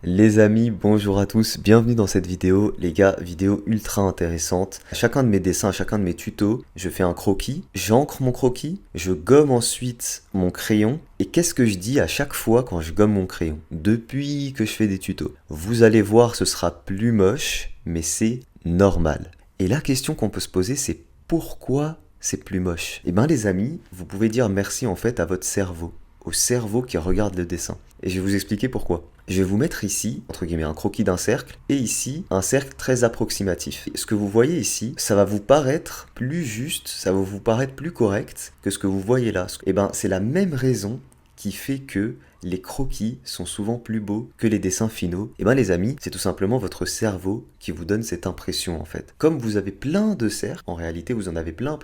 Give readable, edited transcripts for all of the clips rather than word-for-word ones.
Les amis, bonjour à tous, bienvenue dans cette vidéo. Les gars, vidéo ultra intéressante. À chacun de mes dessins, à chacun de mes tutos, je fais un croquis, j'encre mon croquis, je gomme ensuite mon crayon. Et qu'est-ce que je dis à chaque fois quand je gomme mon crayon? Depuis que je fais des tutos. Vous allez voir, ce sera plus moche, mais c'est normal. Et la question qu'on peut se poser, c'est pourquoi c'est plus moche? Eh bien les amis, vous pouvez dire merci en fait à votre cerveau. Au cerveau qui regarde le dessin. Et je vais vous expliquer pourquoi. Je vais vous mettre ici, entre guillemets, un croquis d'un cercle, et ici, un cercle très approximatif. Ce que vous voyez ici, ça va vous paraître plus juste, ça va vous paraître plus correct que ce que vous voyez là. Et ben, c'est la même raison qui fait que les croquis sont souvent plus beaux que les dessins finaux. Et ben les amis, c'est tout simplement votre cerveau qui vous donne cette impression en fait. Comme vous avez plein de cercles, en réalité vous en avez plein,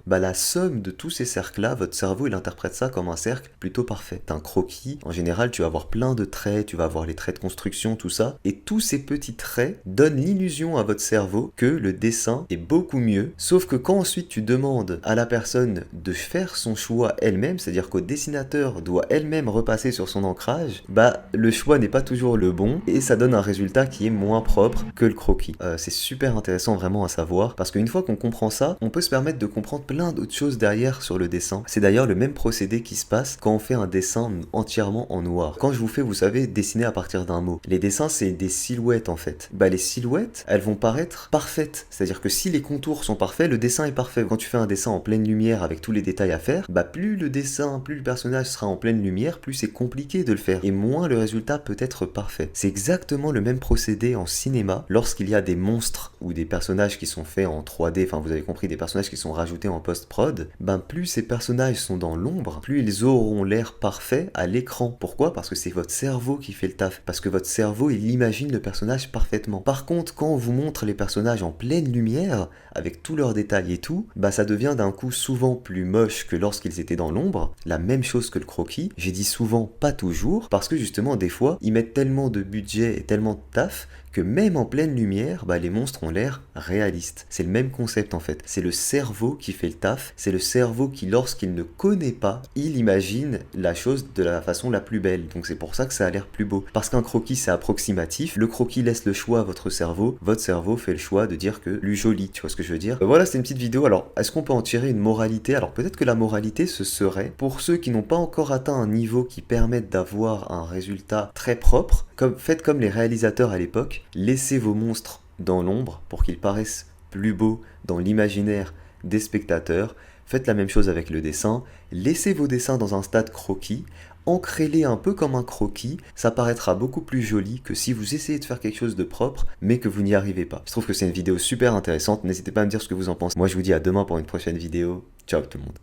bah la somme de tous ces cercles-là, votre cerveau il interprète ça comme un cercle plutôt parfait. Un croquis, en général tu vas avoir plein de traits, tu vas avoir les traits de construction, tout ça, et tous ces petits traits donnent l'illusion à votre cerveau que le dessin est beaucoup mieux, sauf que quand ensuite tu demandes à la personne de faire son choix elle-même, c'est-à-dire qu'au dessinateur doit elle-même repasser sur son ancrage, bah le choix n'est pas toujours le bon et ça donne un résultat qui est moins propre que le croquis. C'est super intéressant vraiment à savoir parce qu'une fois qu'on comprend ça, on peut se permettre de comprendre plein d'autres choses derrière sur le dessin. C'est d'ailleurs le même procédé qui se passe quand on fait un dessin entièrement en noir. Quand je vous fais, vous savez, dessiner à partir d'un mot. Les dessins, c'est des silhouettes en fait. Bah les silhouettes, elles vont paraître parfaites. C'est-à-dire que si les contours sont parfaits, le dessin est parfait. Quand tu fais un dessin en pleine lumière avec tous les détails à faire, bah plus le dessin, plus le personnage sera en pleine lumière, plus c'est compliqué de le faire et moins le résultat peut être parfait. C'est exactement le même procédé en cinéma lorsqu'il y a des monstres ou des personnages qui sont faits en 3D, enfin vous avez compris, des personnages qui sont rajoutés en post-prod, ben plus ces personnages sont dans l'ombre, plus ils auront l'air parfait à l'écran. Pourquoi? Parce que c'est votre cerveau qui fait le taf, parce que votre cerveau il imagine le personnage parfaitement. Par contre, quand on vous montre les personnages en pleine lumière, avec tous leurs détails et tout, bah ça devient d'un coup souvent plus moche que lorsqu'ils étaient dans l'ombre, la même chose que le croquis. J'ai dit souvent, pas toujours, parce que justement des fois, ils mettent tellement de budget et tellement de taf que même en pleine lumière, bah les monstres ont l'air réalistes. C'est le même concept en fait. C'est le cerveau qui fait le taf, c'est le cerveau qui, lorsqu'il ne connaît pas, il imagine la chose de la façon la plus belle. Donc c'est pour ça que ça a l'air plus beau. Parce qu'un croquis c'est approximatif, le croquis laisse le choix à votre cerveau fait le choix de dire que lui joli, tu vois ce que je veux dire. Voilà, c'était une petite vidéo. Alors, est-ce qu'on peut en tirer une moralité? Alors peut-être que la moralité ce serait, pour ceux qui n'ont pas encore atteint un niveau qui permette d'avoir un résultat très propre, faites comme les réalisateurs à l'époque, laissez vos monstres dans l'ombre pour qu'ils paraissent plus beaux dans l'imaginaire des spectateurs. Faites la même chose avec le dessin, laissez vos dessins dans un stade croquis, ancrez-les un peu comme un croquis, ça paraîtra beaucoup plus joli que si vous essayez de faire quelque chose de propre, mais que vous n'y arrivez pas. Je trouve que c'est une vidéo super intéressante, n'hésitez pas à me dire ce que vous en pensez. Moi je vous dis à demain pour une prochaine vidéo, ciao tout le monde.